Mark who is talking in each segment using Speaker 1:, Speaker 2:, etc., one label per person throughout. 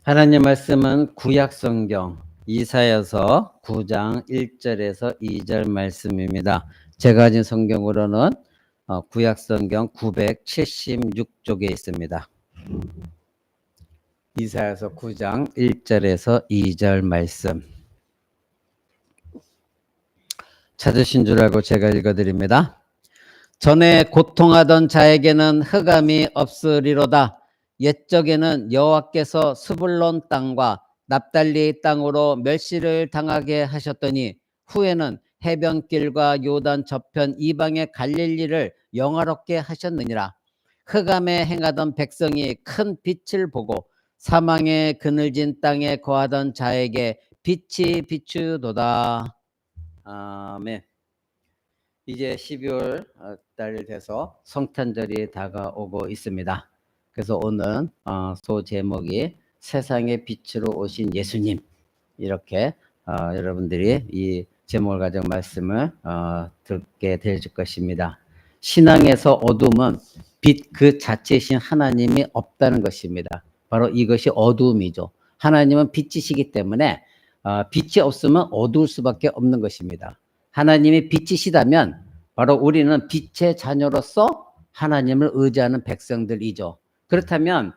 Speaker 1: 하나님 말씀은 구약성경 이사야서 9장 1절에서 2절 말씀입니다. 제가 가진 성경으로는 구약성경 976쪽에 있습니다. 이사야서 9장 1절에서 2절 말씀 찾으신 줄 알고 제가 읽어드립니다. 전에 고통하던 자에게는 흑암이 없으리로다. 옛적에는 여호와께서 스불론 땅과 납달리 땅으로 멸시를 당하게 하셨더니 후에는 해변길과 요단 저편 이방의 갈릴리를 영화롭게 하셨느니라. 흑암에 행하던 백성이 큰 빛을 보고 사망의 그늘진 땅에 거하던 자에게 빛이 비추도다. 아멘. 이제 12월 달 돼서 성탄절이 다가오고 있습니다. 그래서 오늘 소제목이 세상의 빛으로 오신 예수님, 이렇게 여러분들이 이 제목을 가지고 말씀을 듣게 될 것입니다. 신앙에서 어둠은 빛 그 자체이신 하나님이 없다는 것입니다. 바로 이것이 어둠이죠. 하나님은 빛이시기 때문에 빛이 없으면 어두울 수밖에 없는 것입니다. 하나님이 빛이시다면 바로 우리는 빛의 자녀로서 하나님을 의지하는 백성들이죠. 그렇다면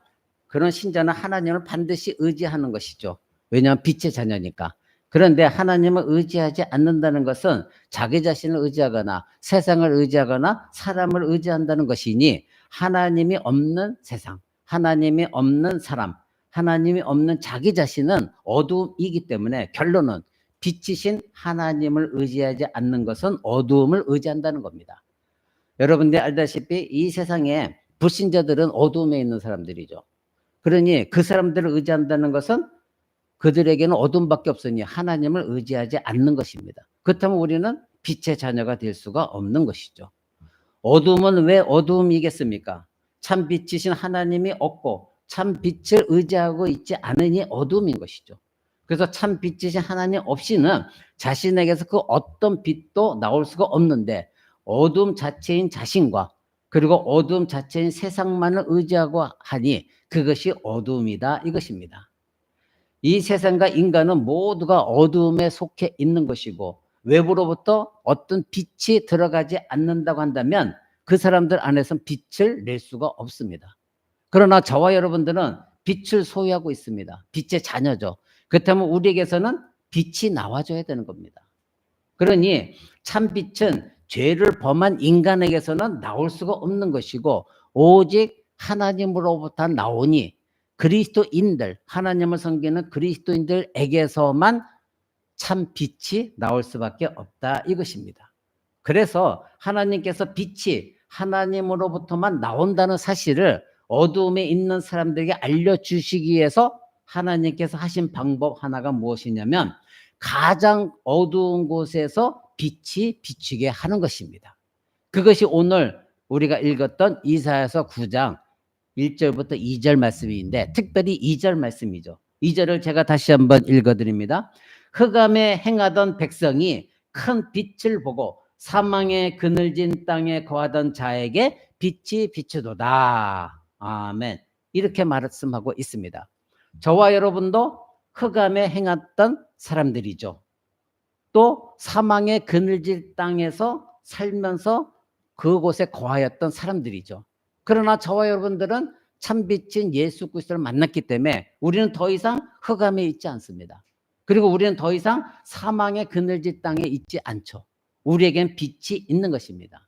Speaker 1: 그런 신자는 하나님을 반드시 의지하는 것이죠. 왜냐하면 빛의 자녀니까. 그런데 하나님을 의지하지 않는다는 것은 자기 자신을 의지하거나 세상을 의지하거나 사람을 의지한다는 것이니 하나님이 없는 세상, 하나님이 없는 사람, 하나님이 없는 자기 자신은 어둠이기 때문에 결론은 빛이신 하나님을 의지하지 않는 것은 어두움을 의지한다는 겁니다. 여러분들이 알다시피 이 세상에 불신자들은 어두움에 있는 사람들이죠. 그러니 그 사람들을 의지한다는 것은 그들에게는 어둠밖에 없으니 하나님을 의지하지 않는 것입니다. 그렇다면 우리는 빛의 자녀가 될 수가 없는 것이죠. 어둠은 왜 어두움이겠습니까? 참 빛이신 하나님이 없고 참 빛을 의지하고 있지 않으니 어둠인 것이죠. 그래서 참 빛이신 하나님 없이는 자신에게서 그 어떤 빛도 나올 수가 없는데 어둠 자체인 자신과 그리고 어둠 자체인 세상만을 의지하고 하니 그것이 어둠이다 이것입니다. 이 세상과 인간은 모두가 어둠에 속해 있는 것이고 외부로부터 어떤 빛이 들어가지 않는다고 한다면 그 사람들 안에서는 빛을 낼 수가 없습니다. 그러나 저와 여러분들은 빛을 소유하고 있습니다. 빛의 자녀죠. 그렇다면 우리에게서는 빛이 나와줘야 되는 겁니다. 그러니 참 빛은 죄를 범한 인간에게서는 나올 수가 없는 것이고 오직 하나님으로부터 나오니 그리스도인들, 하나님을 섬기는 그리스도인들에게서만 참 빛이 나올 수밖에 없다 이것입니다. 그래서 하나님께서 빛이 하나님으로부터만 나온다는 사실을 어두움에 있는 사람들에게 알려주시기 위해서 하나님께서 하신 방법 하나가 무엇이냐면 가장 어두운 곳에서 빛이 비추게 하는 것입니다. 그것이 오늘 우리가 읽었던 이사야서 9장 1절부터 2절 말씀인데 특별히 2절 말씀이죠. 2절을 제가 다시 한번 읽어드립니다. 흑암에 행하던 백성이 큰 빛을 보고 사망의 그늘진 땅에 거하던 자에게 빛이 비추도다. 아멘. 이렇게 말씀하고 있습니다. 저와 여러분도 흑암에 행했던 사람들이죠. 또 사망의 그늘진 땅에서 살면서 그곳에 거하였던 사람들이죠. 그러나 저와 여러분들은 참빛인 예수 그리스도를 만났기 때문에 우리는 더 이상 흑암에 있지 않습니다. 그리고 우리는 더 이상 사망의 그늘진 땅에 있지 않죠. 우리에겐 빛이 있는 것입니다.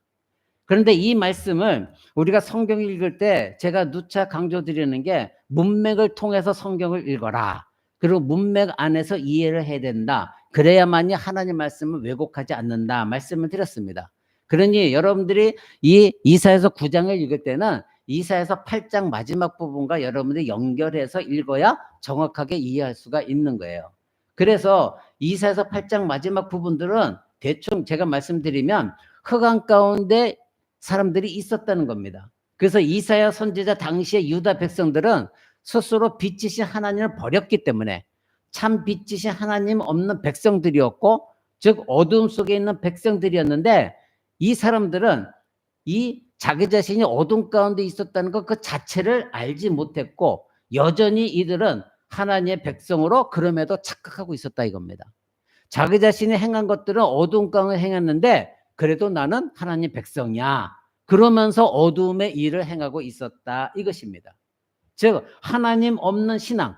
Speaker 1: 그런데 이 말씀을 우리가 성경을 읽을 때 제가 누차 강조드리는 게 문맥을 통해서 성경을 읽어라. 그리고 문맥 안에서 이해를 해야 된다. 그래야만이 하나님 말씀을 왜곡하지 않는다. 말씀을 드렸습니다. 그러니 여러분들이 이 이사야서 9장을 읽을 때는 이사야서 8장 마지막 부분과 여러분들이 연결해서 읽어야 정확하게 이해할 수가 있는 거예요. 그래서 이사야서 8장 마지막 부분들은 대충 제가 말씀드리면 흑암 가운데 사람들이 있었다는 겁니다. 그래서 이사야 선지자 당시의 유다 백성들은 스스로 빛이신 하나님을 버렸기 때문에 참 빛이신 하나님 없는 백성들이었고 즉 어두움 속에 있는 백성들이었는데 이 사람들은 이 자기 자신이 어둠 가운데 있었다는 것 그 자체를 알지 못했고 여전히 이들은 하나님의 백성으로 그럼에도 착각하고 있었다 이겁니다. 자기 자신이 행한 것들은 어두운 가운데 행했는데 그래도 나는 하나님 백성이야. 그러면서 어두움의 일을 행하고 있었다 이것입니다. 즉 하나님 없는 신앙,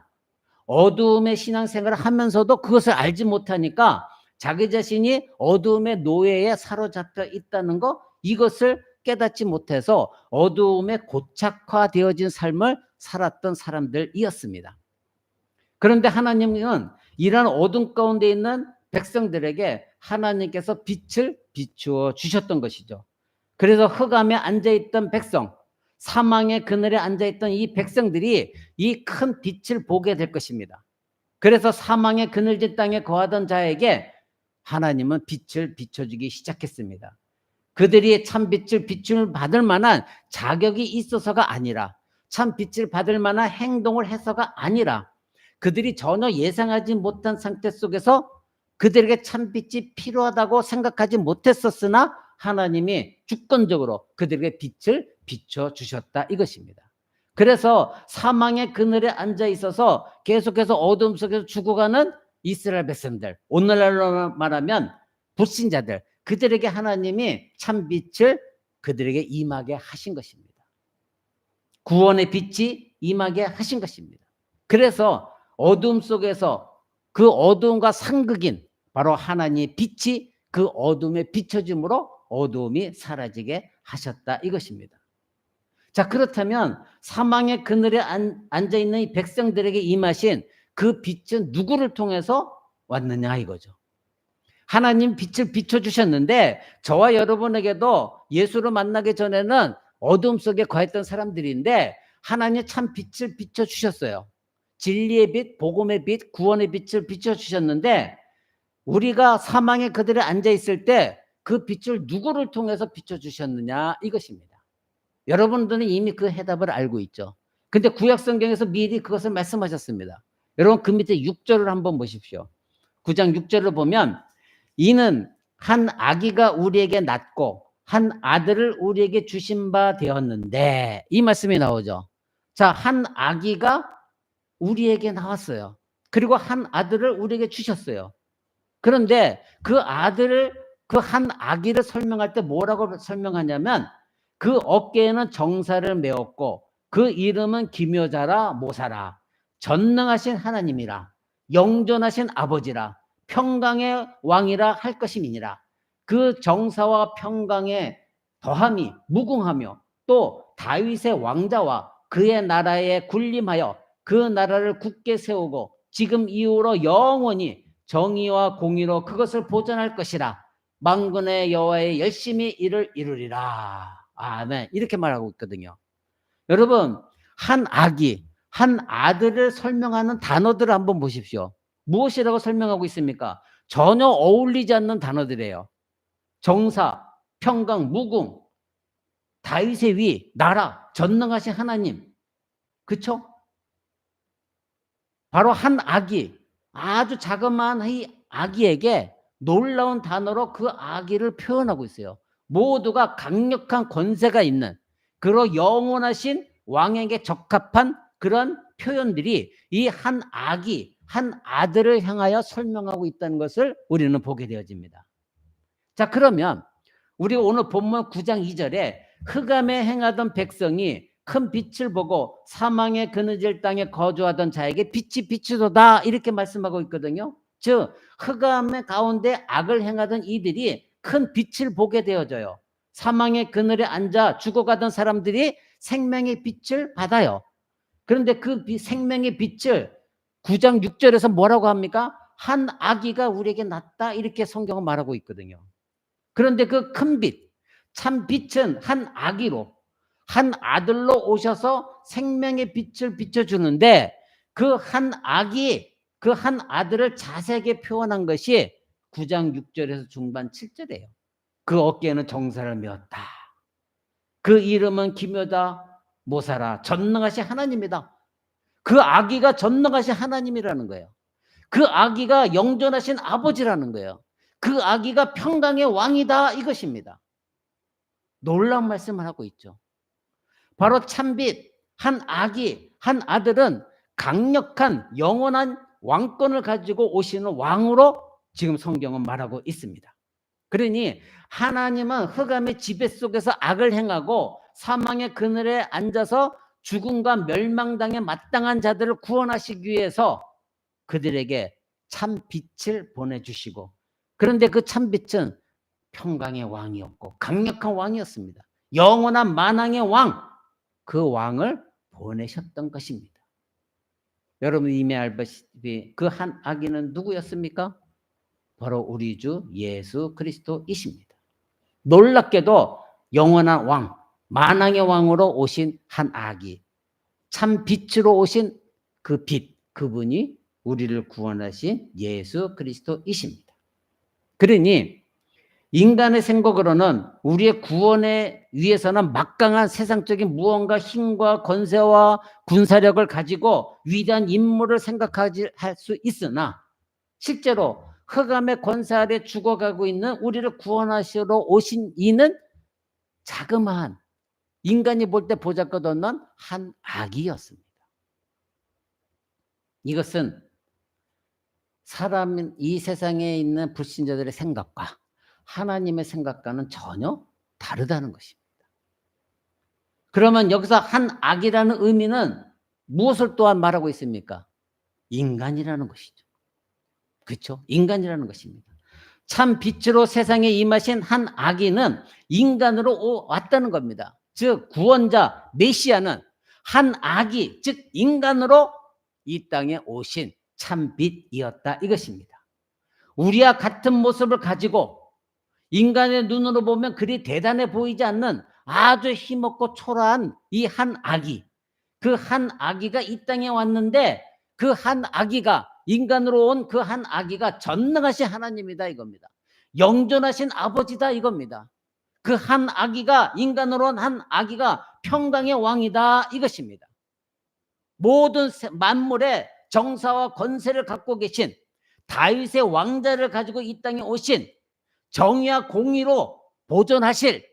Speaker 1: 어두움의 신앙생활을 하면서도 그것을 알지 못하니까 자기 자신이 어두움의 노예에 사로잡혀 있다는 거, 이것을 깨닫지 못해서 어두움에 고착화되어진 삶을 살았던 사람들이었습니다. 그런데 하나님은 이런 어둠 가운데 있는 백성들에게 하나님께서 빛을 비추어 주셨던 것이죠. 그래서 흑암에 앉아있던 백성, 사망의 그늘에 앉아있던 이 백성들이 이 큰 빛을 보게 될 것입니다. 그래서 사망의 그늘진 땅에 거하던 자에게 하나님은 빛을 비춰주기 시작했습니다. 그들이 참 빛을 비춤을 받을 만한 자격이 있어서가 아니라, 참 빛을 받을 만한 행동을 해서가 아니라, 그들이 전혀 예상하지 못한 상태 속에서 그들에게 참 빛이 필요하다고 생각하지 못했었으나 하나님이 주권적으로 그들에게 빛을 비춰주셨다 이것입니다. 그래서 사망의 그늘에 앉아 있어서 계속해서 어둠 속에서 죽어가는 이스라엘 백성들, 오늘날로 말하면 불신자들, 그들에게 하나님이 참 빛을 그들에게 임하게 하신 것입니다. 구원의 빛이 임하게 하신 것입니다. 그래서 어둠 속에서 그 어둠과 상극인 바로 하나님의 빛이 그 어둠에 비춰짐으로 어두움이 사라지게 하셨다 이것입니다. 자, 그렇다면 사망의 그늘에 앉아있는 이 백성들에게 임하신 그 빛은 누구를 통해서 왔느냐 이거죠. 하나님 빛을 비춰주셨는데 저와 여러분에게도 예수를 만나기 전에는 어둠 속에 거했던 사람들인데 하나님 참 빛을 비춰주셨어요. 진리의 빛, 복음의 빛, 구원의 빛을 비춰주셨는데 우리가 사망의 그들에 앉아있을 때 그 빛을 누구를 통해서 비춰주셨느냐 이것입니다. 여러분들은 이미 그 해답을 알고 있죠. 근데 구약성경에서 미리 그것을 말씀하셨습니다. 여러분 그 밑에 6절을 한번 보십시오. 9장 6절을 보면 이는 한 아기가 우리에게 낳고 한 아들을 우리에게 주신 바 되었는데, 이 말씀이 나오죠. 자, 한 아기가 우리에게 나왔어요. 그리고 한 아들을 우리에게 주셨어요. 그런데 그 아들을, 그 한 아기를 설명할 때 뭐라고 설명하냐면 그 어깨에는 정사를 메었고 그 이름은 기묘자라 모사라, 전능하신 하나님이라, 영존하신 아버지라, 평강의 왕이라 할 것임이니라. 그 정사와 평강의 더함이 무궁하며 또 다윗의 왕자와 그의 나라에 군림하여 그 나라를 굳게 세우고 지금 이후로 영원히 정의와 공의로 그것을 보존할 것이라. 만군의 여호와의 열심히 이를 이루리라. 아멘. 이렇게 말하고 있거든요. 여러분, 한 아기, 한 아들을 설명하는 단어들을 한번 보십시오. 무엇이라고 설명하고 있습니까? 전혀 어울리지 않는 단어들이에요. 정사, 평강, 무궁, 다윗의 위, 나라, 전능하신 하나님. 그쵸? 바로 한 아기, 아주 자그마한 이 아기에게 놀라운 단어로 그 아기를 표현하고 있어요. 모두가 강력한 권세가 있는 그런 영원하신 왕에게 적합한 그런 표현들이 이 한 아기, 한 아들을 향하여 설명하고 있다는 것을 우리는 보게 되어집니다. 자, 그러면 우리가 오늘 본문 9장 2절에 흑암에 행하던 백성이 큰 빛을 보고 사망의 그늘질 땅에 거주하던 자에게 빛이 비추도다 이렇게 말씀하고 있거든요. 즉 흑암의 가운데 악을 행하던 이들이 큰 빛을 보게 되어져요. 사망의 그늘에 앉아 죽어가던 사람들이 생명의 빛을 받아요. 그런데 그 생명의 빛을 9장 6절에서 뭐라고 합니까? 한 아기가 우리에게 났다 이렇게 성경은 말하고 있거든요. 그런데 그 큰 빛, 참 빛은 한 아기로, 한 아들로 오셔서 생명의 빛을 비춰주는데 그 한 아기, 그 한 아들을 자세하게 표현한 것이 9장 6절에서 중반 7절이에요. 그 어깨에는 정사를 메었다. 그 이름은 기묘다 모사라, 전능하신 하나님이다. 그 아기가 전능하신 하나님이라는 거예요. 그 아기가 영존하신 아버지라는 거예요. 그 아기가 평강의 왕이다 이것입니다. 놀라운 말씀을 하고 있죠. 바로 참빛, 한 아기, 한 아들은 강력한 영원한 왕권을 가지고 오시는 왕으로 지금 성경은 말하고 있습니다. 그러니 하나님은 흑암의 지배 속에서 악을 행하고 사망의 그늘에 앉아서 죽음과 멸망당에 마땅한 자들을 구원하시기 위해서 그들에게 참 빛을 보내주시고, 그런데 그 참 빛은 평강의 왕이었고 강력한 왕이었습니다. 영원한 만왕의 왕, 그 왕을 보내셨던 것입니다. 여러분 이미 알다시피 그 한 아기는 누구였습니까? 바로 우리 주 예수 그리스도이십니다. 놀랍게도 영원한 왕, 만왕의 왕으로 오신 한 아기, 참 빛으로 오신 그 빛, 그분이 우리를 구원하신 예수 그리스도이십니다. 그러니 인간의 생각으로는 우리의 구원에 위해서는 막강한 세상적인 무언가 힘과 권세와 군사력을 가지고 위대한 임무를 생각할 수 있으나, 실제로 흑암의 권세 아래 죽어가고 있는 우리를 구원하시러 오신 이는 자그마한, 인간이 볼 때 보잘것없는 한 아기였습니다. 이것은 사람, 이 세상에 있는 불신자들의 생각과 하나님의 생각과는 전혀 다르다는 것입니다. 그러면 여기서 한 악이라는 의미는 무엇을 또한 말하고 있습니까? 인간이라는 것이죠. 그렇죠? 인간이라는 것입니다. 참 빛으로 세상에 임하신 한 아기는 인간으로 왔다는 겁니다. 즉 구원자 메시아는 한 아기, 즉 인간으로 이 땅에 오신 참 빛이었다 이것입니다. 우리와 같은 모습을 가지고 인간의 눈으로 보면 그리 대단해 보이지 않는 아주 힘없고 초라한 이 한 아기, 그 한 아기가 이 땅에 왔는데, 그 한 아기가, 인간으로 온 그 한 아기가 전능하신 하나님이다 이겁니다. 영존하신 아버지다 이겁니다. 그 한 아기가, 인간으로 온 한 아기가 평강의 왕이다 이것입니다. 모든 만물의 정사와 권세를 갖고 계신 다윗의 왕자를 가지고 이 땅에 오신, 정의와 공의로 보존하실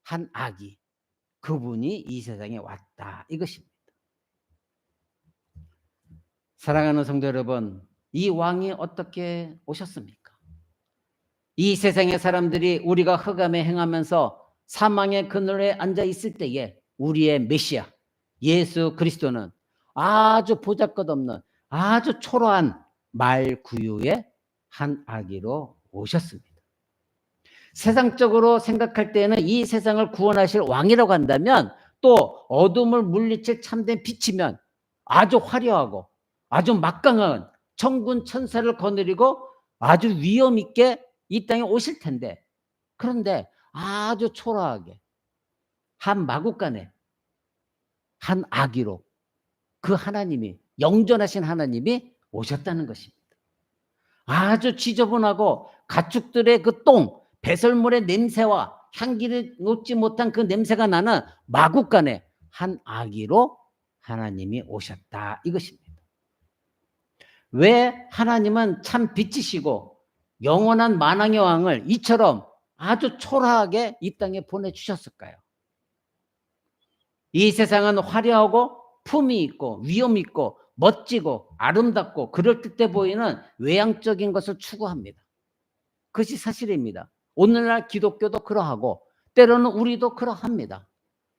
Speaker 1: 한 아기, 그분이 이 세상에 왔다 이것입니다. 사랑하는 성도 여러분, 이 왕이 어떻게 오셨습니까? 이 세상의 사람들이 우리가 흑암에 행하면서 사망의 그늘에 앉아 있을 때에 우리의 메시아 예수 그리스도는 아주 보잘것없는 아주 초라한 말구유의 한 아기로 오셨습니다. 세상적으로 생각할 때는 이 세상을 구원하실 왕이라고 한다면, 또 어둠을 물리칠 참된 빛이면 아주 화려하고 아주 막강한 천군 천사를 거느리고 아주 위엄 있게 이 땅에 오실 텐데, 그런데 아주 초라하게 한 마구간에 한 아기로 그 하나님이, 영존하신 하나님이 오셨다는 것입니다. 아주 지저분하고 가축들의 그 똥, 배설물의 냄새와 향기를 놓지 못한 그 냄새가 나는 마구간에 한 아기로 하나님이 오셨다 이것입니다. 왜 하나님은 참 빛이시고 영원한 만왕의 왕을 이처럼 아주 초라하게 이 땅에 보내주셨을까요? 이 세상은 화려하고 품이 있고 위엄 있고 멋지고 아름답고 그럴듯해 보이는 외향적인 것을 추구합니다. 그것이 사실입니다. 오늘날 기독교도 그러하고 때로는 우리도 그러합니다.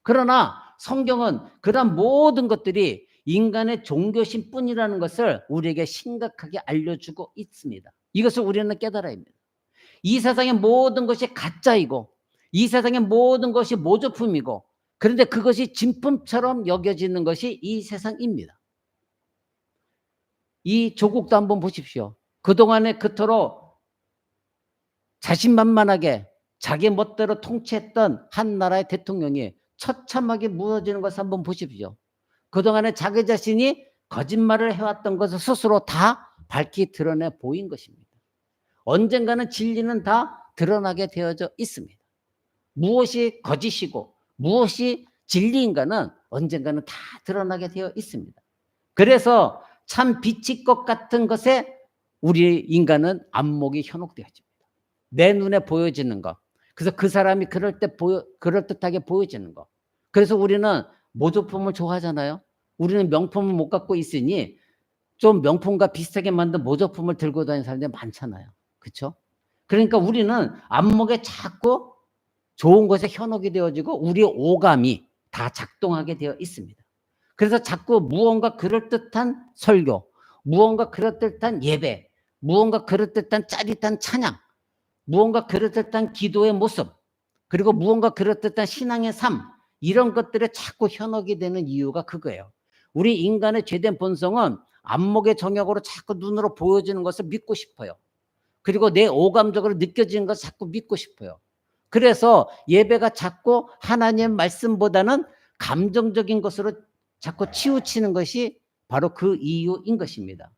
Speaker 1: 그러나 성경은 그런 모든 것들이 인간의 종교심 뿐이라는 것을 우리에게 심각하게 알려주고 있습니다. 이것을 우리는 깨달아야 합니다. 이 세상의 모든 것이 가짜이고 이 세상의 모든 것이 모조품이고, 그런데 그것이 진품처럼 여겨지는 것이 이 세상입니다. 이 조국도 한번 보십시오. 그동안에 그토록 자신만만하게 자기 멋대로 통치했던 한 나라의 대통령이 처참하게 무너지는 것을 한번 보십시오. 그동안에 자기 자신이 거짓말을 해왔던 것을 스스로 다 밝히 드러내 보인 것입니다. 언젠가는 진리는 다 드러나게 되어져 있습니다. 무엇이 거짓이고 무엇이 진리인가는 언젠가는 다 드러나게 되어 있습니다. 그래서 참 빛일 것 같은 것에 우리 인간은 안목이 현혹되어집니다. 내 눈에 보여지는 것, 그래서 그 사람이 그럴듯하게 보여지는 것. 그래서 우리는 모조품을 좋아하잖아요. 우리는 명품을 못 갖고 있으니 좀 명품과 비슷하게 만든 모조품을 들고 다니는 사람들이 많잖아요. 그렇죠? 그러니까 우리는 안목에 자꾸 좋은 것에 현혹이 되어지고 우리의 오감이 다 작동하게 되어 있습니다. 그래서 자꾸 무언가 그럴듯한 설교, 무언가 그럴듯한 예배, 무언가 그럴듯한 짜릿한 찬양, 무언가 그럴듯한 기도의 모습, 그리고 무언가 그럴듯한 신앙의 삶, 이런 것들에 자꾸 현혹이 되는 이유가 그거예요. 우리 인간의 죄된 본성은 안목의 정욕으로 자꾸 눈으로 보여지는 것을 믿고 싶어요. 그리고 내 오감적으로 느껴지는 것을 자꾸 믿고 싶어요. 그래서 예배가 자꾸 하나님의 말씀보다는 감정적인 것으로 자꾸 치우치는 것이 바로 그 이유인 것입니다.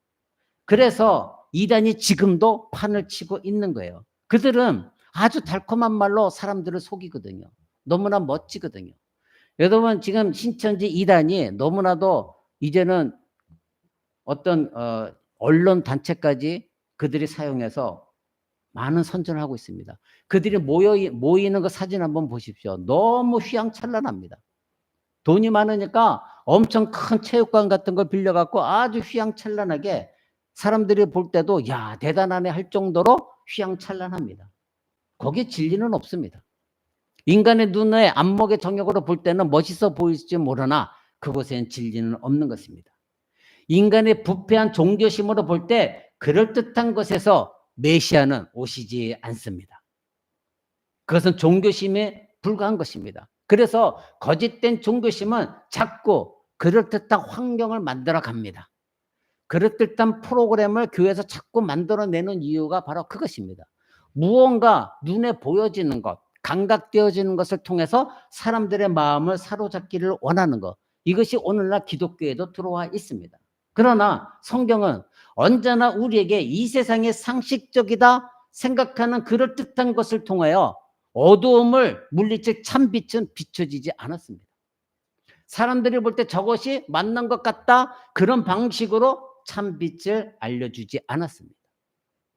Speaker 1: 그래서 이단이 지금도 판을 치고 있는 거예요. 그들은 아주 달콤한 말로 사람들을 속이거든요. 너무나 멋지거든요. 여러분, 지금 신천지 이단이 너무나도 이제는 어떤 언론 단체까지 그들이 사용해서 많은 선전을 하고 있습니다. 그들이 모이는 그 사진 한번 보십시오. 너무 휘황찬란합니다. 돈이 많으니까 엄청 큰 체육관 같은 걸 빌려갖고 아주 휘황찬란하게 사람들이 볼 때도 야, 대단하네 할 정도로 휘황찬란합니다. 거기에 진리는 없습니다. 인간의 눈에 안목의 정욕으로 볼 때는 멋있어 보일지 모르나 그곳에는 진리는 없는 것입니다. 인간의 부패한 종교심으로 볼 때 그럴듯한 것에서 메시아는 오시지 않습니다. 그것은 종교심에 불과한 것입니다. 그래서 거짓된 종교심은 자꾸 그럴듯한 환경을 만들어 갑니다. 그럴듯한 프로그램을 교회에서 자꾸 만들어내는 이유가 바로 그것입니다. 무언가 눈에 보여지는 것, 감각되어지는 것을 통해서 사람들의 마음을 사로잡기를 원하는 것, 이것이 오늘날 기독교에도 들어와 있습니다. 그러나 성경은 언제나 우리에게 이 세상의 상식적이다 생각하는 그럴듯한 것을 통하여 어두움을 물리칠 참빛은 비춰지지 않았습니다. 사람들이 볼 때 저것이 맞는 것 같다, 그런 방식으로 참빛을 알려주지 않았습니다.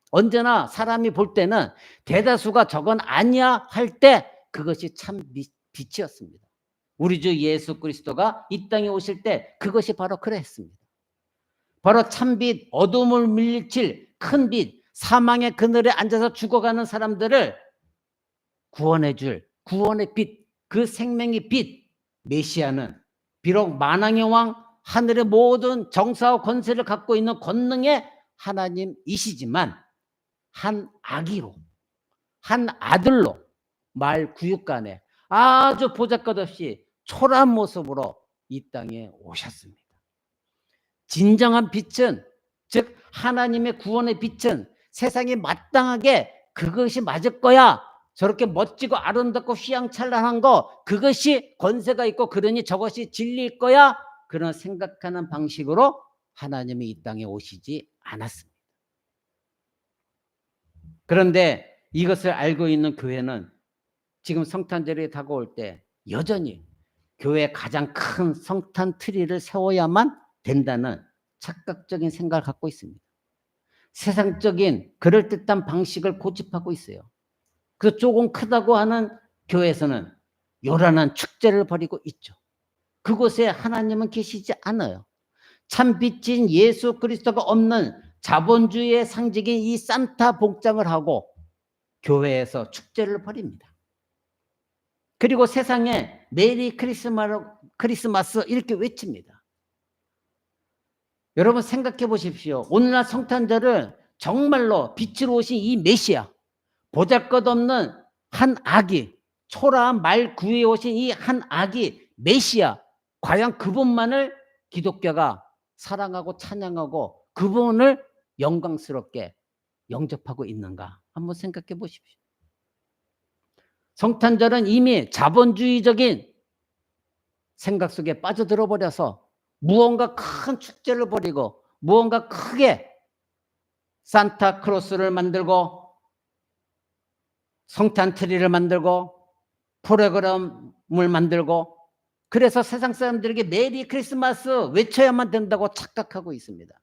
Speaker 1: 언제나 사람이 볼 때는 대다수가 저건 아니야 할 때 그것이 참빛이었습니다. 우리 주 예수 그리스도가 이 땅에 오실 때 그것이 바로 그랬습니다. 바로 참빛, 어둠을 물리칠 큰 빛, 사망의 그늘에 앉아서 죽어가는 사람들을 구원해 줄 구원의 빛, 그 생명의 빛, 메시아는 비록 만왕의 왕, 하늘의 모든 정사와 권세를 갖고 있는 권능의 하나님이시지만 한 아기로, 한 아들로 말 구육간에 아주 보잘것없이 초라한 모습으로 이 땅에 오셨습니다. 진정한 빛은, 즉 하나님의 구원의 빛은 세상에 마땅하게 그것이 맞을 거야, 저렇게 멋지고 아름답고 휘황찬란한 거, 그것이 권세가 있고 그러니 저것이 진리일 거야, 그런 생각하는 방식으로 하나님이 이 땅에 오시지 않았습니다. 그런데 이것을 알고 있는 교회는 지금 성탄절이 다가올 때 여전히 교회의 가장 큰 성탄 트리를 세워야만 된다는 착각적인 생각을 갖고 있습니다. 세상적인 그럴듯한 방식을 고집하고 있어요. 그 조금 크다고 하는 교회에서는 요란한 축제를 벌이고 있죠. 그곳에 하나님은 계시지 않아요. 참 빛인 예수 그리스도가 없는 자본주의의 상징인 이 산타 복장을 하고 교회에서 축제를 벌입니다. 그리고 세상에 메리 크리스마스 이렇게 외칩니다. 여러분 생각해 보십시오. 오늘날 성탄절을 정말로 빛으로 오신 이 메시아, 보잘것없는 한 아기, 초라한 말 구해 오신 이 한 아기 메시아, 과연 그분만을 기독교가 사랑하고 찬양하고 그분을 영광스럽게 영접하고 있는가 한번 생각해 보십시오. 성탄절은 이미 자본주의적인 생각 속에 빠져들어 버려서 무언가 큰 축제를 벌이고 무언가 크게 산타크로스를 만들고 성탄트리를 만들고 프로그램을 만들고, 그래서 세상 사람들에게 메리 크리스마스 외쳐야만 된다고 착각하고 있습니다.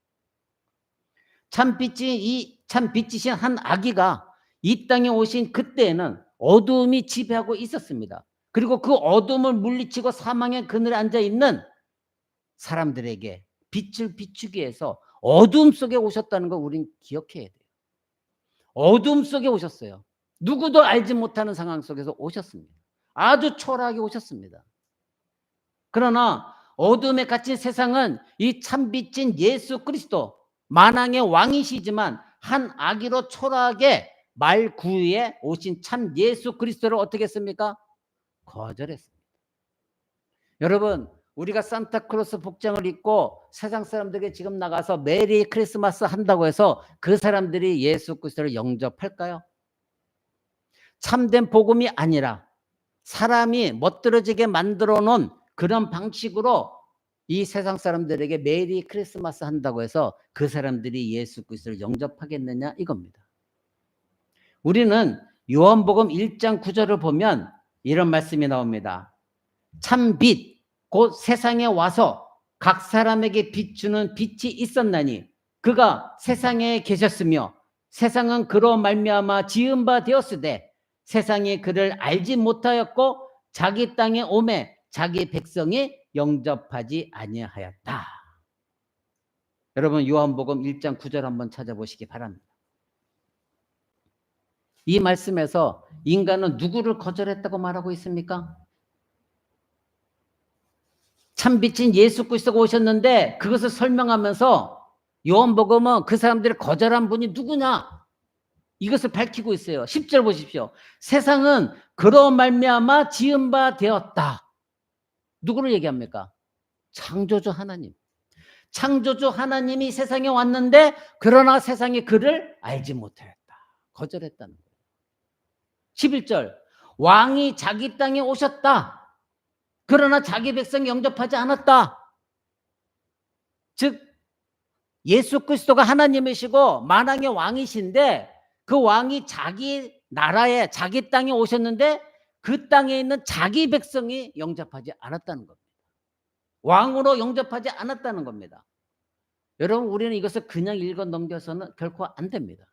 Speaker 1: 참빛이신 한 아기가 이 땅에 오신 그때에는 어두움이 지배하고 있었습니다. 그리고 그 어둠을 물리치고 사망의 그늘에 앉아있는 사람들에게 빛을 비추기 위해서 어둠 속에 오셨다는 거 우린 기억해야 돼요. 어둠 속에 오셨어요. 누구도 알지 못하는 상황 속에서 오셨습니다. 아주 초라하게 오셨습니다. 그러나 어둠에 갇힌 세상은 이 참빛인 예수 그리스도, 만왕의 왕이시지만 한 아기로 초라하게 말 구유에 오신 참 예수 그리스도를 어떻게 했습니까? 거절했습니다. 여러분, 우리가 산타클로스 복장을 입고 세상 사람들에게 지금 나가서 메리 크리스마스 한다고 해서 그 사람들이 예수 그리스도를 영접할까요? 참된 복음이 아니라 사람이 멋들어지게 만들어 놓은 그런 방식으로 이 세상 사람들에게 메리 크리스마스 한다고 해서 그 사람들이 예수 그리스도를 영접하겠느냐 이겁니다. 우리는 요한복음 1장 9절을 보면 이런 말씀이 나옵니다. 참 빛, 곧 세상에 와서 각 사람에게 비추는 빛이 있었나니 그가 세상에 계셨으며 세상은 그로 말미암아 지은 바 되었으되 세상이 그를 알지 못하였고 자기 땅에 오매 자기 백성이 영접하지 아니하였다. 여러분 요한복음 1장 9절 한번 찾아보시기 바랍니다. 이 말씀에서 인간은 누구를 거절했다고 말하고 있습니까? 참빛인 예수 그리스도가 오셨는데 그것을 설명하면서 요한복음은 그 사람들을 거절한 분이 누구냐? 이것을 밝히고 있어요. 10절 보십시오. 세상은 그로 말미암아 지은 바 되었다. 누구를 얘기합니까? 창조주 하나님. 창조주 하나님이 세상에 왔는데 그러나 세상이 그를 알지 못하였다. 거절했다는 거예요. 11절 왕이 자기 땅에 오셨다. 그러나 자기 백성 영접하지 않았다. 즉 예수 그리스도가 하나님이시고 만왕의 왕이신데 그 왕이 자기 나라에 자기 땅에 오셨는데 그 땅에 있는 자기 백성이 영접하지 않았다는 겁니다. 왕으로 영접하지 않았다는 겁니다. 여러분 우리는 이것을 그냥 읽어 넘겨서는 결코 안 됩니다.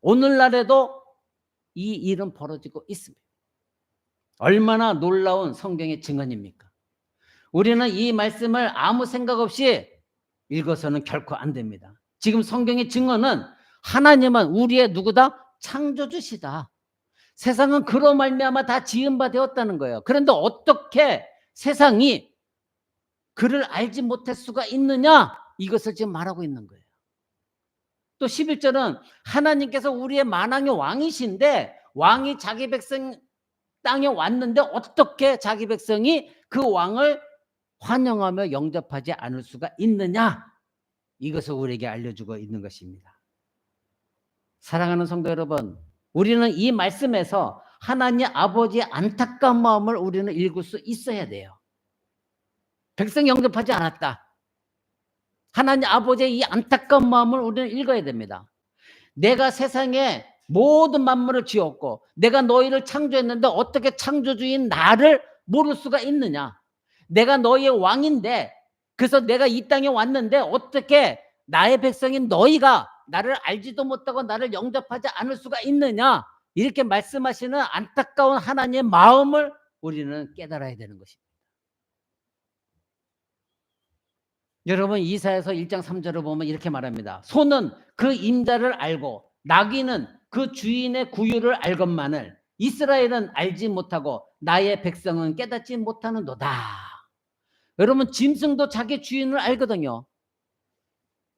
Speaker 1: 오늘날에도 이 일은 벌어지고 있습니다. 얼마나 놀라운 성경의 증언입니까? 우리는 이 말씀을 아무 생각 없이 읽어서는 결코 안 됩니다. 지금 성경의 증언은 하나님은 우리의 누구다? 창조주시다. 세상은 그로 말미암아 다 지은 바 되었다는 거예요. 그런데 어떻게 세상이 그를 알지 못할 수가 있느냐? 이것을 지금 말하고 있는 거예요. 또 11절은 하나님께서 우리의 만왕의 왕이신데 왕이 자기 백성 땅에 왔는데 어떻게 자기 백성이 그 왕을 환영하며 영접하지 않을 수가 있느냐? 이것을 우리에게 알려주고 있는 것입니다. 사랑하는 성도 여러분, 우리는 이 말씀에서 하나님 아버지의 안타까운 마음을 우리는 읽을 수 있어야 돼요. 백성 영접하지 않았다. 하나님 아버지의 이 안타까운 마음을 우리는 읽어야 됩니다. 내가 세상에 모든 만물을 지었고 내가 너희를 창조했는데 어떻게 창조주인 나를 모를 수가 있느냐? 내가 너희의 왕인데 그래서 내가 이 땅에 왔는데 어떻게 나의 백성인 너희가 나를 알지도 못하고 나를 영접하지 않을 수가 있느냐? 이렇게 말씀하시는 안타까운 하나님의 마음을 우리는 깨달아야 되는 것입니다. 여러분 이사야서 1장 3절을 보면 이렇게 말합니다. 소는 그 임자를 알고 나귀는 그 주인의 구유를 알건만을 이스라엘은 알지 못하고 나의 백성은 깨닫지 못하는도다. 여러분 짐승도 자기 주인을 알거든요.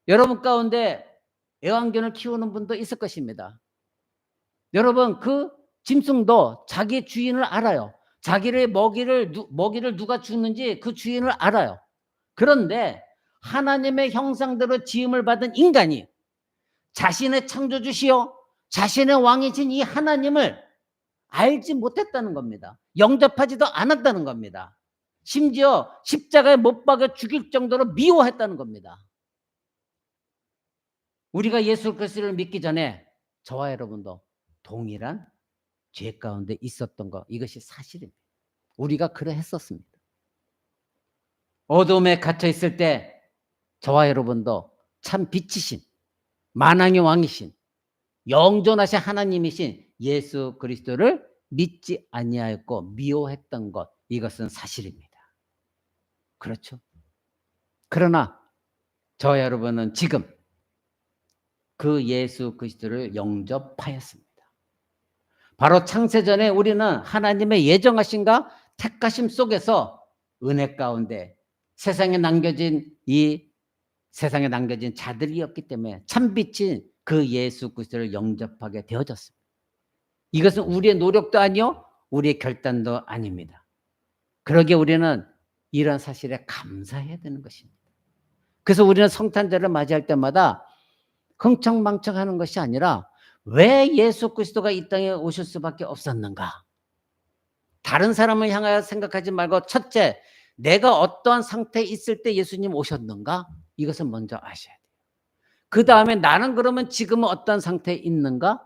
Speaker 1: 여러분 가운데 애완견을 키우는 분도 있을 것입니다. 여러분 그 짐승도 자기 주인을 알아요. 자기의 먹이를 누가 주는지 그 주인을 알아요. 그런데 하나님의 형상대로 지음을 받은 인간이 자신의 창조주시요 자신의 왕이신 이 하나님을 알지 못했다는 겁니다. 영접하지도 않았다는 겁니다. 심지어 십자가에 못 박아 죽일 정도로 미워했다는 겁니다. 우리가 예수 그리스도를 믿기 전에 저와 여러분도 동일한 죄 가운데 있었던 것, 이것이 사실입니다. 우리가 그러했었습니다. 어둠에 갇혀 있을 때 저와 여러분도 참 빛이신 만왕의 왕이신 영존하신 하나님이신 예수 그리스도를 믿지 아니하였고 미워했던 것, 이것은 사실입니다. 그렇죠? 그러나 저 여러분은 지금 그 예수 그리스도를 영접하였습니다. 바로 창세전에 우리는 하나님의 예정하심과 택하심 속에서 은혜 가운데 세상에 남겨진 자들이었기 때문에 참빛인 그 예수 그리스도를 영접하게 되어졌습니다. 이것은 우리의 노력도 아니요, 우리의 결단도 아닙니다. 그러기에 우리는 이런 사실에 감사해야 되는 것입니다. 그래서 우리는 성탄절을 맞이할 때마다 흥청망청하는 것이 아니라 왜 예수 그리스도가 이 땅에 오실 수밖에 없었는가? 다른 사람을 향하여 생각하지 말고 첫째, 내가 어떠한 상태에 있을 때 예수님 오셨는가? 이것을 먼저 아셔야 돼요. 그 다음에 나는 그러면 지금은 어떤 상태에 있는가?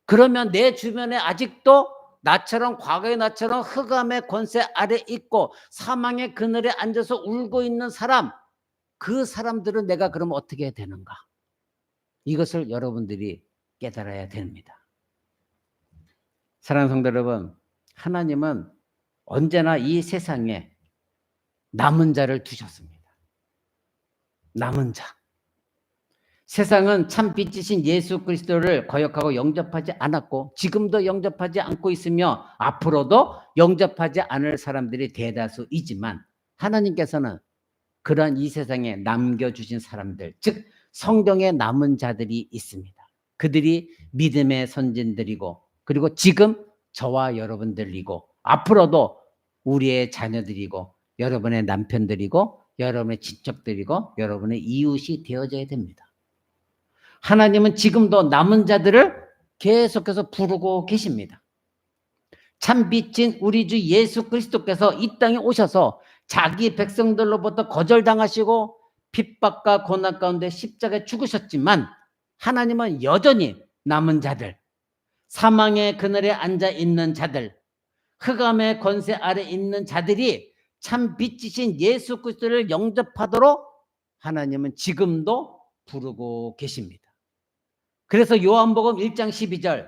Speaker 1: 그러면 내 주변에 아직도 나처럼, 과거의 나처럼 흑암의 권세 아래 있고 사망의 그늘에 앉아서 울고 있는 사람, 그 사람들은 내가 그러면 어떻게 해야 되는가? 이것을 여러분들이 깨달아야 됩니다. 사랑하는 성도 여러분, 하나님은 언제나 이 세상에 남은 자를 두셨습니다. 남은 자. 세상은 참 빛이신 예수 그리스도를 거역하고 영접하지 않았고 지금도 영접하지 않고 있으며 앞으로도 영접하지 않을 사람들이 대다수이지만 하나님께서는 그러한 이 세상에 남겨주신 사람들, 즉 성경의 남은 자들이 있습니다. 그들이 믿음의 선진들이고 그리고 지금 저와 여러분들이고 앞으로도 우리의 자녀들이고 여러분의 남편들이고 여러분의 친척들이고 여러분의 이웃이 되어져야 됩니다. 하나님은 지금도 남은 자들을 계속해서 부르고 계십니다. 참 빛인 우리 주 예수 그리스도께서 이 땅에 오셔서 자기 백성들로부터 거절당하시고 핍박과 고난 가운데 십자가에 죽으셨지만 하나님은 여전히 남은 자들, 사망의 그늘에 앉아 있는 자들, 흑암의 권세 아래 있는 자들이 참 빛이신 예수 그리스도를 영접하도록 하나님은 지금도 부르고 계십니다. 그래서 요한복음 1장 12절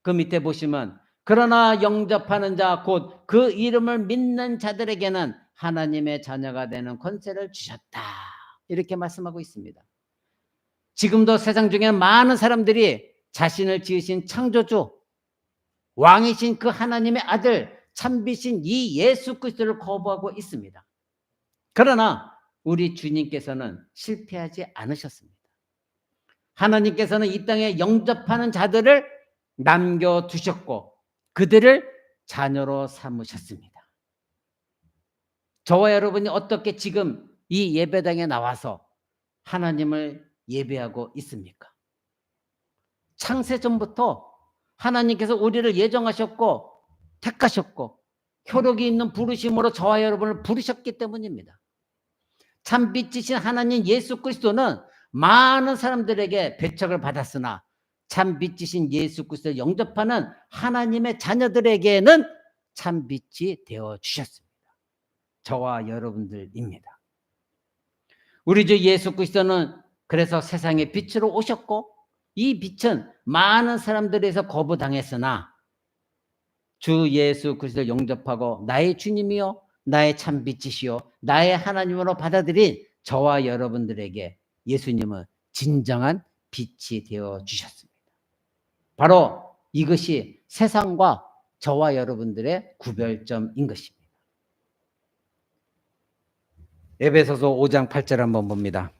Speaker 1: 그 밑에 보시면 그러나 영접하는 자 곧 그 이름을 믿는 자들에게는 하나님의 자녀가 되는 권세를 주셨다. 이렇게 말씀하고 있습니다. 지금도 세상 중에 많은 사람들이 자신을 지으신 창조주, 왕이신 그 하나님의 아들, 참빛인 이 예수 그리스도를 거부하고 있습니다. 그러나 우리 주님께서는 실패하지 않으셨습니다. 하나님께서는 이 땅에 영접하는 자들을 남겨두셨고 그들을 자녀로 삼으셨습니다. 저와 여러분이 어떻게 지금 이 예배당에 나와서 하나님을 예배하고 있습니까? 창세전부터 하나님께서 우리를 예정하셨고 택하셨고 효력이 있는 부르심으로 저와 여러분을 부르셨기 때문입니다. 참 빛이신 하나님 예수 그리스도는 많은 사람들에게 배척을 받았으나 참 빛이신 예수 그리스도를 영접하는 하나님의 자녀들에게는 참 빛이 되어 주셨습니다. 저와 여러분들입니다. 우리 주 예수 그리스도는 그래서 세상의 빛으로 오셨고 이 빛은 많은 사람들에서 거부당했으나 주 예수 그리스도를 영접하고 나의 주님이요 나의 참 빛이시요 나의 하나님으로 받아들인 저와 여러분들에게 예수님은 진정한 빛이 되어 주셨습니다. 바로 이것이 세상과 저와 여러분들의 구별점인 것입니다. 에베소서 5장 8절 한번 봅니다.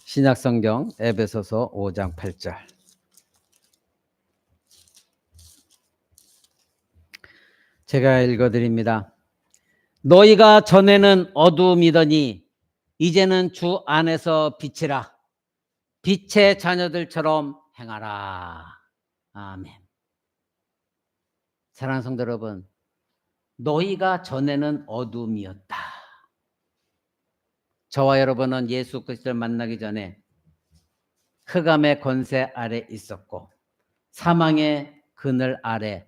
Speaker 1: 신약성경 에베소서 5장 8절. 제가 읽어드립니다. 너희가 전에는 어두움이더니 이제는 주 안에서 빛이라. 빛의 자녀들처럼 행하라. 아멘. 사랑하는 성도 여러분, 너희가 전에는 어두움이었다. 저와 여러분은 예수 그리스도를 만나기 전에 흑암의 권세 아래 있었고 사망의 그늘 아래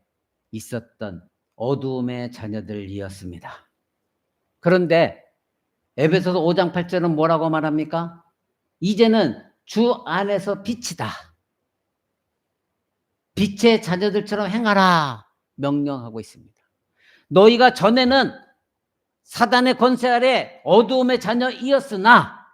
Speaker 1: 있었던 어두움의 자녀들이었습니다. 그런데 에베소서 5장 8절은 뭐라고 말합니까? 이제는 주 안에서 빛이다. 빛의 자녀들처럼 행하라 명령하고 있습니다. 너희가 전에는 사단의 권세 아래 어두움의 자녀이었으나,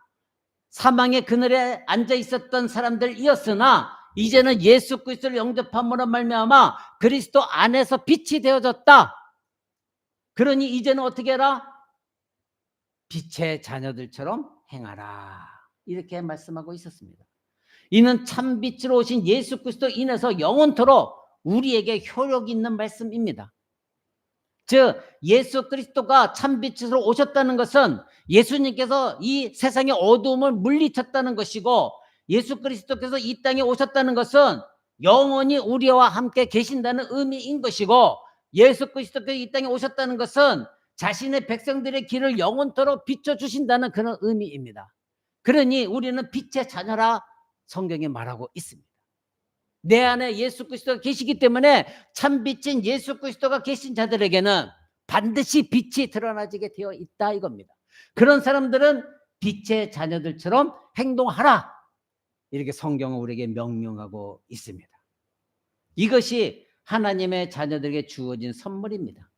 Speaker 1: 사망의 그늘에 앉아 있었던 사람들이었으나, 이제는 예수 그리스도를 영접함으로 말미암아 그리스도 안에서 빛이 되어졌다. 그러니 이제는 어떻게 해라? 빛의 자녀들처럼 행하라. 이렇게 말씀하고 있었습니다. 이는 참 빛으로 오신 예수 그리스도 인해서 영원토록 우리에게 효력 있는 말씀입니다. 즉 예수 그리스도가 참 빛으로 오셨다는 것은 예수님께서 이 세상의 어두움을 물리쳤다는 것이고, 예수 그리스도께서 이 땅에 오셨다는 것은 영원히 우리와 함께 계신다는 의미인 것이고, 예수 그리스도께서 이 땅에 오셨다는 것은 자신의 백성들의 길을 영원토록 비춰주신다는 그런 의미입니다. 그러니 우리는 빛의 자녀라 성경에 말하고 있습니다. 내 안에 예수 그리스도가 계시기 때문에 참 빛인 예수 그리스도가 계신 자들에게는 반드시 빛이 드러나지게 되어 있다 이겁니다. 그런 사람들은 빛의 자녀들처럼 행동하라, 이렇게 성경은 우리에게 명령하고 있습니다. 이것이 하나님의 자녀들에게 주어진 선물입니다.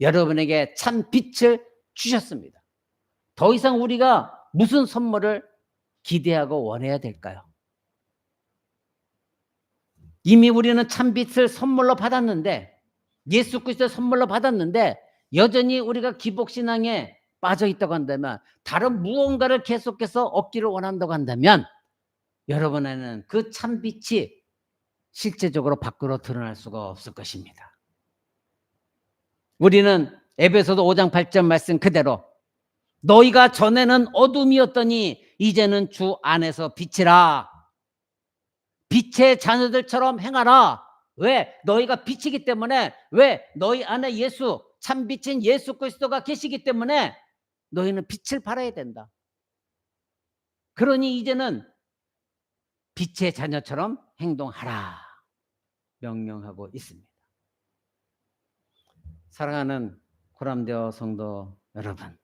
Speaker 1: 여러분에게 참 빛을 주셨습니다. 더 이상 우리가 무슨 선물을 기대하고 원해야 될까요? 이미 우리는 참 빛을 선물로 받았는데, 예수 그리스도의 선물로 받았는데 여전히 우리가 기복신앙에 빠져 있다고 한다면, 다른 무언가를 계속해서 얻기를 원한다고 한다면, 여러분에는 그 참 빛이 실제적으로 밖으로 드러날 수가 없을 것입니다. 우리는 에베소서 5장 8절 말씀 그대로, 너희가 전에는 어둠이었더니 이제는 주 안에서 빛이라. 빛의 자녀들처럼 행하라. 왜? 너희가 빛이기 때문에. 왜? 너희 안에 예수, 참 빛인 예수 그리스도가 계시기 때문에 너희는 빛을 발해야 된다. 그러니 이제는 빛의 자녀처럼 행동하라 명령하고 있습니다. 사랑하는 고람되어 성도 여러분,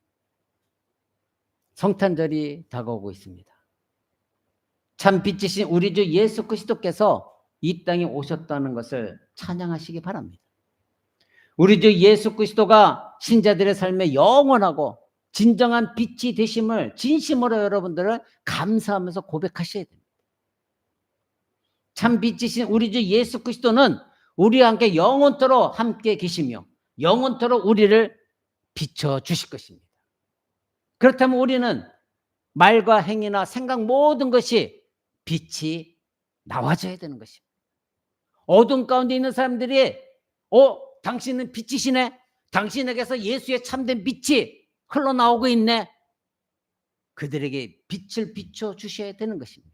Speaker 1: 성탄절이 다가오고 있습니다. 참 빛이신 우리 주 예수 그리스도께서 이 땅에 오셨다는 것을 찬양하시기 바랍니다. 우리 주 예수 그리스도가 신자들의 삶에 영원하고 진정한 빛이 되심을 진심으로 여러분들은 감사하면서 고백하셔야 됩니다. 참 빛이신 우리 주 예수 그리스도는 우리와 함께 영원토록 함께 계시며 영원토록 우리를 비춰주실 것입니다. 그렇다면 우리는 말과 행위나 생각 모든 것이 빛이 나와줘야 되는 것입니다. 어둠 가운데 있는 사람들이 당신은 빛이시네, 당신에게서 예수의 참된 빛이 흘러나오고 있네, 그들에게 빛을 비춰주셔야 되는 것입니다.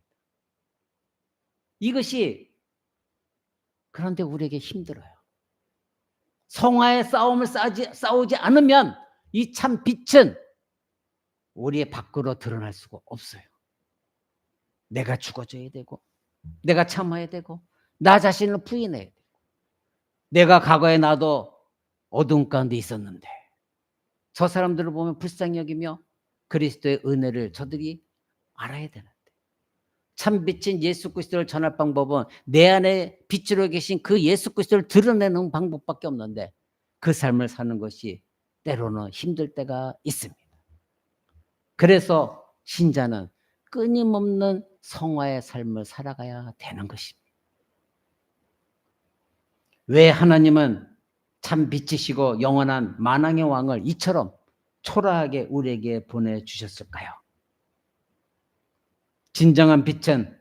Speaker 1: 이것이 그런데 우리에게 힘들어요. 성화의 싸움을 싸우지 않으면 이 참 빛은 우리의 밖으로 드러날 수가 없어요. 내가 죽어줘야 되고, 내가 참아야 되고, 나 자신을 부인해야 되고, 내가 과거에 나도 어둠 가운데 있었는데 저 사람들을 보면 불쌍히 여기며 그리스도의 은혜를 저들이 알아야 되는데, 참 빛인 예수 그리스도를 전할 방법은 내 안에 빛으로 계신 그 예수 그리스도를 드러내는 방법밖에 없는데, 그 삶을 사는 것이 때로는 힘들 때가 있습니다. 그래서 신자는 끊임없는 성화의 삶을 살아가야 되는 것입니다. 왜 하나님은 참 빛이시고 영원한 만왕의 왕을 이처럼 초라하게 우리에게 보내주셨을까요? 진정한 빛은,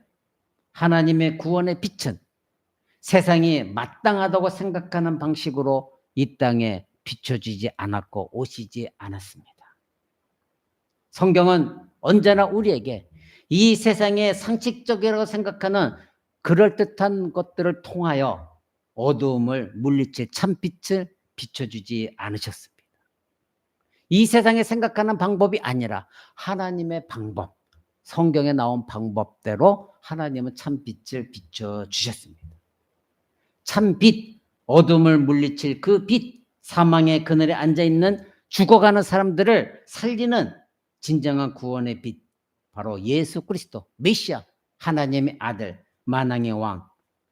Speaker 1: 하나님의 구원의 빛은 세상이 마땅하다고 생각하는 방식으로 이 땅에 비춰지지 않았고 오시지 않았습니다. 성경은 언제나 우리에게 이 세상의 상식적이라고 생각하는 그럴듯한 것들을 통하여 어두움을 물리칠 참빛을 비춰주지 않으셨습니다. 이 세상에 생각하는 방법이 아니라 하나님의 방법, 성경에 나온 방법대로 하나님은 참빛을 비춰주셨습니다. 참빛, 어둠을 물리칠 그 빛, 사망의 그늘에 앉아있는 죽어가는 사람들을 살리는 진정한 구원의 빛, 바로 예수 그리스도 메시아, 하나님의 아들, 만왕의 왕,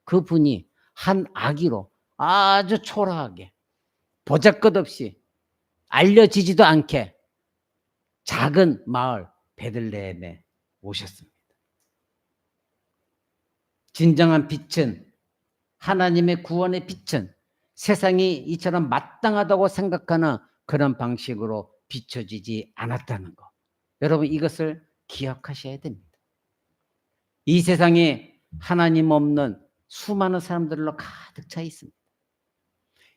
Speaker 1: 그분이 한 아기로 아주 초라하게 보잘것없이 알려지지도 않게 작은 마을 베들레헴에 오셨습니다. 진정한 빛은, 하나님의 구원의 빛은 세상이 이처럼 마땅하다고 생각하는 그런 방식으로 비춰지지 않았다는 것. 여러분, 이것을 기억하셔야 됩니다. 이 세상에 하나님 없는 수많은 사람들로 가득 차 있습니다.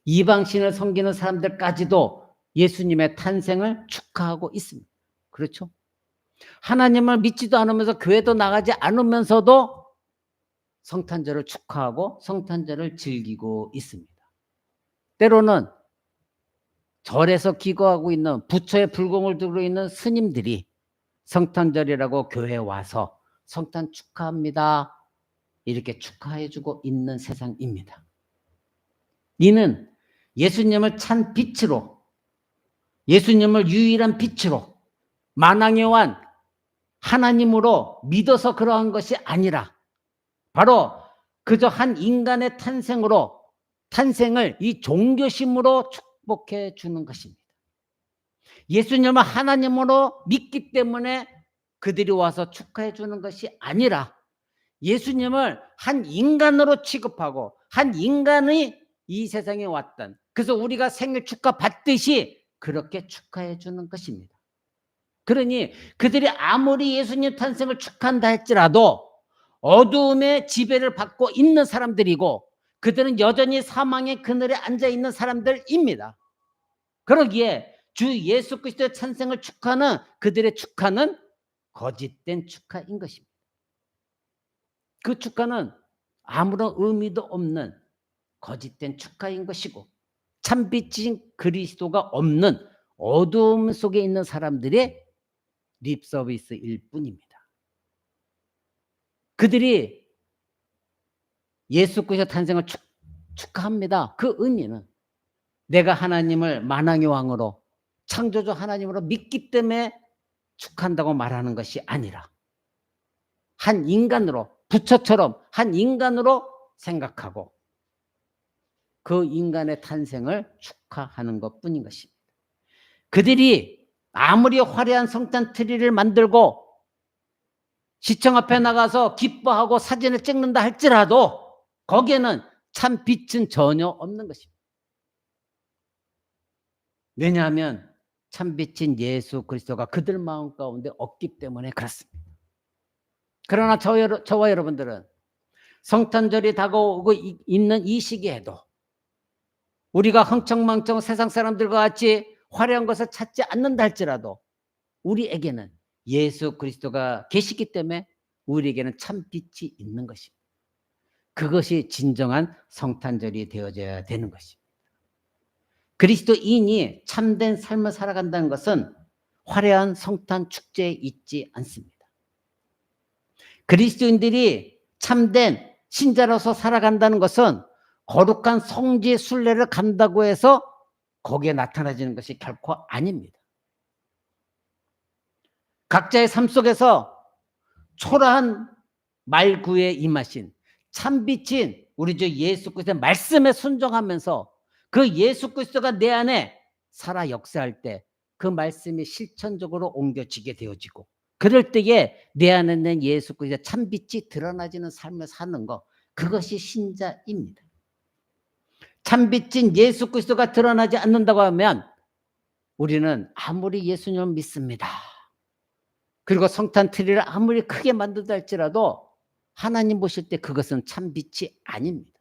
Speaker 1: 이방신을 섬기는 사람들까지도 예수님의 탄생을 축하하고 있습니다. 그렇죠? 하나님을 믿지도 않으면서 교회도 나가지 않으면서도 성탄절을 축하하고 성탄절을 즐기고 있습니다. 때로는 절에서 기거하고 있는, 부처에 불공을 들고 있는 스님들이 성탄절이라고 교회에 와서 성탄 축하합니다, 이렇게 축하해주고 있는 세상입니다. 이는 예수님을 찬 빛으로, 예수님을 유일한 빛으로, 만왕의 왕 하나님으로 믿어서 그러한 것이 아니라 바로 그저 한 인간의 탄생을 이 종교심으로 축복해 주는 것입니다. 예수님을 하나님으로 믿기 때문에 그들이 와서 축하해 주는 것이 아니라 예수님을 한 인간으로 취급하고 한 인간이 이 세상에 왔던, 그래서 우리가 생일 축하 받듯이 그렇게 축하해 주는 것입니다. 그러니 그들이 아무리 예수님 탄생을 축하한다 할지라도 어두움의 지배를 받고 있는 사람들이고 그들은 여전히 사망의 그늘에 앉아 있는 사람들입니다. 그러기에 주 예수 그리스도의 탄생을 축하하는 그들의 축하는 거짓된 축하인 것입니다. 그 축하는 아무런 의미도 없는 거짓된 축하인 것이고, 참빛인 그리스도가 없는 어두움 속에 있는 사람들의 립서비스일 뿐입니다. 그들이 예수 그리스도 탄생을 축하합니다. 그 의미는 내가 하나님을 만왕의 왕으로, 창조주 하나님으로 믿기 때문에 축하한다고 말하는 것이 아니라 한 인간으로, 부처처럼 한 인간으로 생각하고 그 인간의 탄생을 축하하는 것뿐인 것입니다. 그들이 아무리 화려한 성탄 트리를 만들고 시청 앞에 나가서 기뻐하고 사진을 찍는다 할지라도 거기에는 참 빛은 전혀 없는 것입니다. 왜냐하면 참 빛인 예수 그리스도가 그들 마음 가운데 없기 때문에 그렇습니다. 그러나 저와 여러분들은 성탄절이 다가오고 있는 이 시기에도 우리가 흥청망청 세상 사람들과 같이 화려한 것을 찾지 않는다 할지라도 우리에게는 예수 그리스도가 계시기 때문에 우리에게는 참 빛이 있는 것입니다. 그것이 진정한 성탄절이 되어져야 되는 것입니다. 그리스도인이 참된 삶을 살아간다는 것은 화려한 성탄 축제에 있지 않습니다. 그리스도인들이 참된 신자로서 살아간다는 것은 거룩한 성지 순례를 간다고 해서 거기에 나타나지는 것이 결코 아닙니다. 각자의 삶 속에서 초라한 말구에 임하신 참빛인 우리 주 예수 그리스도의 말씀에 순종하면서 그 예수 그리스도가 내 안에 살아 역사할 때 그 말씀이 실천적으로 옮겨지게 되어지고, 그럴 때에 내 안에 있는 예수 그리스도의 참빛이 드러나지는 삶을 사는 것, 그것이 신자입니다. 참빛인 예수 그리스도가 드러나지 않는다고 하면 우리는 아무리 예수님을 믿습니다, 그리고 성탄 트리를 아무리 크게 만든다 할지라도 하나님 보실 때 그것은 참빛이 아닙니다.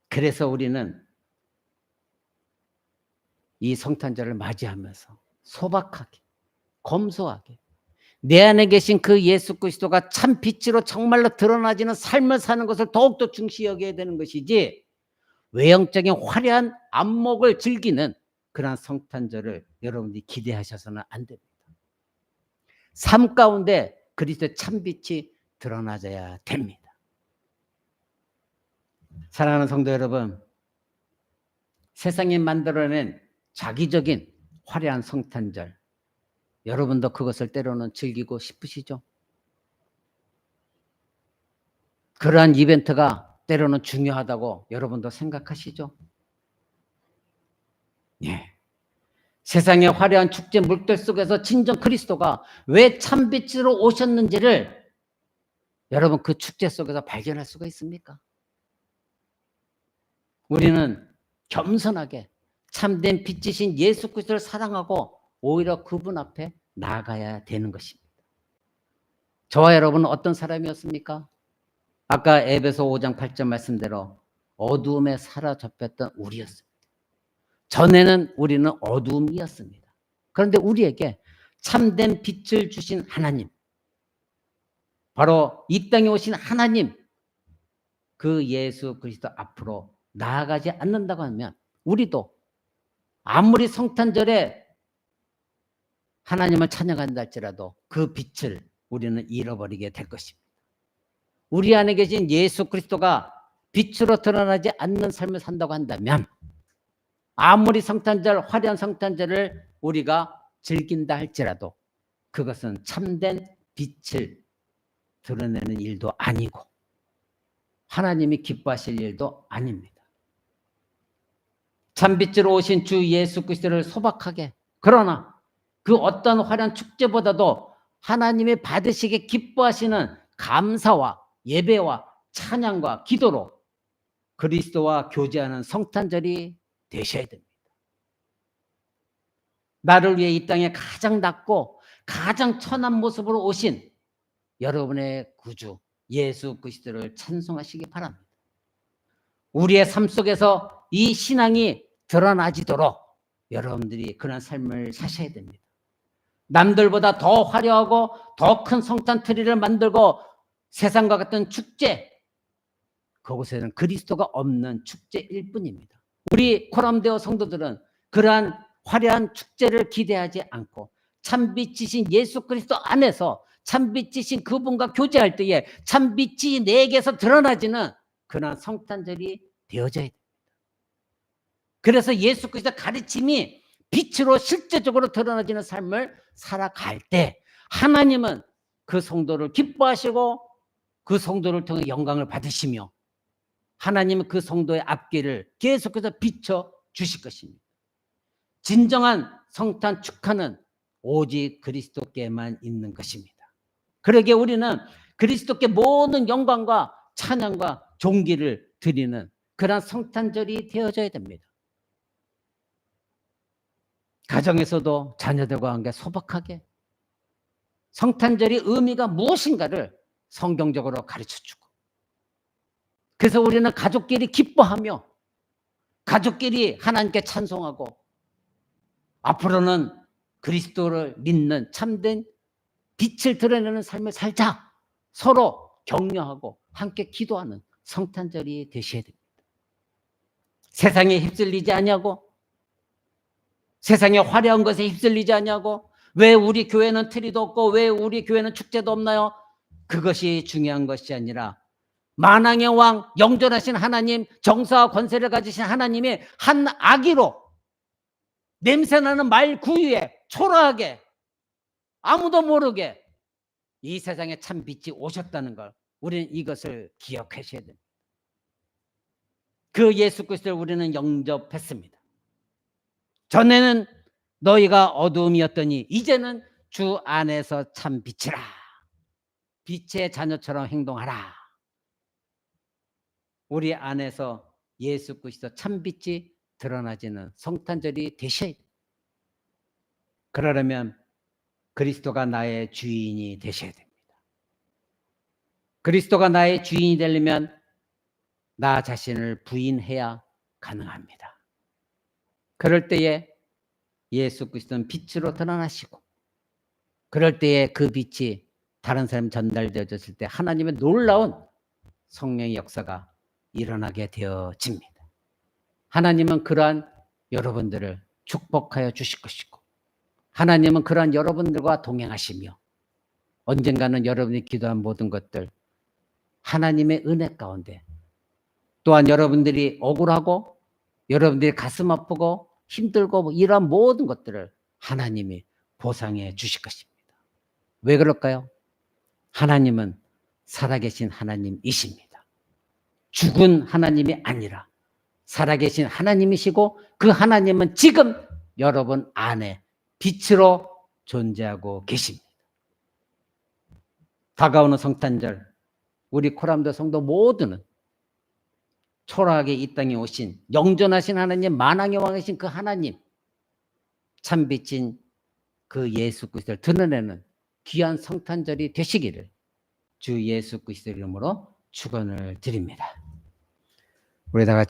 Speaker 1: 그래서 우리는 이 성탄절을 맞이하면서 소박하게, 검소하게 내 안에 계신 그 예수 그리스도가 참 빛으로 정말로 드러나지는 삶을 사는 것을 더욱더 중시 여겨야 되는 것이지, 외형적인 화려한 안목을 즐기는 그러한 성탄절을 여러분들이 기대하셔서는 안 됩니다. 삶 가운데 그리스도의 참빛이 드러나져야 됩니다. 사랑하는 성도 여러분, 세상이 만들어낸 자기적인 화려한 성탄절, 여러분도 그것을 때로는 즐기고 싶으시죠? 그러한 이벤트가 때로는 중요하다고 여러분도 생각하시죠? 예. 세상의 화려한 축제 물결 속에서 진정 그리스도가 왜 참빛으로 오셨는지를 여러분 그 축제 속에서 발견할 수가 있습니까? 우리는 겸손하게 참된 빛이신 예수 그리스도를 사랑하고 오히려 그분 앞에 나아가야 되는 것입니다. 저와 여러분은 어떤 사람이었습니까? 아까 에베소 5장 8절 말씀대로 어두움에 사로잡혔던 우리였습니다. 전에는 우리는 어두움이었습니다. 그런데 우리에게 참된 빛을 주신 하나님, 바로 이 땅에 오신 하나님, 그 예수 그리스도 앞으로 나아가지 않는다고 하면 우리도 아무리 성탄절에 하나님을 찬양한다 할지라도 그 빛을 우리는 잃어버리게 될 것입니다. 우리 안에 계신 예수 그리스도가 빛으로 드러나지 않는 삶을 산다고 한다면 아무리 성탄절, 화려한 성탄절을 우리가 즐긴다 할지라도 그것은 참된 빛을 드러내는 일도 아니고 하나님이 기뻐하실 일도 아닙니다. 참빛으로 오신 주 예수 그리스도를 소박하게, 그러나 그 어떤 화려한 축제보다도 하나님이 받으시게 기뻐하시는 감사와 예배와 찬양과 기도로 그리스도와 교제하는 성탄절이 되셔야 됩니다. 나를 위해 이 땅에 가장 낮고 가장 천한 모습으로 오신 여러분의 구주 예수 그리스도를 찬송하시기 바랍니다. 우리의 삶 속에서 이 신앙이 드러나지도록 여러분들이 그런 삶을 사셔야 됩니다. 남들보다 더 화려하고 더 큰 성탄 트리를 만들고 세상과 같은 축제, 그곳에는 그리스도가 없는 축제일 뿐입니다. 우리 코람데오 성도들은 그러한 화려한 축제를 기대하지 않고 참빛이신 예수 그리스도 안에서 참빛이신 그분과 교제할 때에 참빛이 내게서 드러나지는 그러한 성탄절이 되어져야 됩니다. 그래서 예수 그리스도 가르침이 빛으로 실제적으로 드러나지는 삶을 살아갈 때 하나님은 그 성도를 기뻐하시고 그 성도를 통해 영광을 받으시며 하나님은 그 성도의 앞길을 계속해서 비춰 주실 것입니다. 진정한 성탄 축하는 오직 그리스도께만 있는 것입니다. 그러기에 우리는 그리스도께 모든 영광과 찬양과 존귀를 드리는 그런 성탄절이 되어져야 됩니다. 가정에서도 자녀들과 함께 소박하게 성탄절의 의미가 무엇인가를 성경적으로 가르쳐주고, 그래서 우리는 가족끼리 기뻐하며 가족끼리 하나님께 찬송하고 앞으로는 그리스도를 믿는 참된 빛을 드러내는 삶을 살자 서로 격려하고 함께 기도하는 성탄절이 되셔야 됩니다. 세상에 휩쓸리지 않냐고, 세상의 화려한 것에 휩쓸리지 않냐고, 왜 우리 교회는 트리도 없고 왜 우리 교회는 축제도 없나요? 그것이 중요한 것이 아니라 만왕의 왕 영존하신 하나님, 정사와 권세를 가지신 하나님이 한 아기로 냄새나는 말 구유에 초라하게 아무도 모르게 이 세상에 참 빛이 오셨다는 걸 우리는 이것을 기억하셔야 됩니다. 그 예수 그리스도를 우리는 영접했습니다. 전에는 너희가 어두움이었더니 이제는 주 안에서 참 빛이라. 빛의 자녀처럼 행동하라. 우리 안에서 예수 그리스도 참 빛이 드러나지는 성탄절이 되셔야 돼요. 그러려면 그리스도가 나의 주인이 되셔야 됩니다. 그리스도가 나의 주인이 되려면 나 자신을 부인해야 가능합니다. 그럴 때에 예수 그리스도는 빛으로 드러나시고, 그럴 때에 그 빛이 다른 사람 전달되어졌을 때 하나님의 놀라운 성령의 역사가 일어나게 되어집니다. 하나님은 그러한 여러분들을 축복하여 주실 것이고, 하나님은 그러한 여러분들과 동행하시며 언젠가는 여러분이 기도한 모든 것들 하나님의 은혜 가운데, 또한 여러분들이 억울하고 여러분들이 가슴 아프고 힘들고 이러한 모든 것들을 하나님이 보상해 주실 것입니다. 왜 그럴까요? 하나님은 살아계신 하나님이십니다. 죽은 하나님이 아니라 살아계신 하나님이시고 그 하나님은 지금 여러분 안에 빛으로 존재하고 계십니다. 다가오는 성탄절 우리 코람도 성도 모두는 초라하게 이 땅에 오신 영존하신 하나님, 만왕의 왕이신 그 하나님, 참빛인 그 예수 그리스도를 드러내는 귀한 성탄절이 되시기를 주 예수 그리스도 이름으로 축원을 드립니다. 우리 다 같이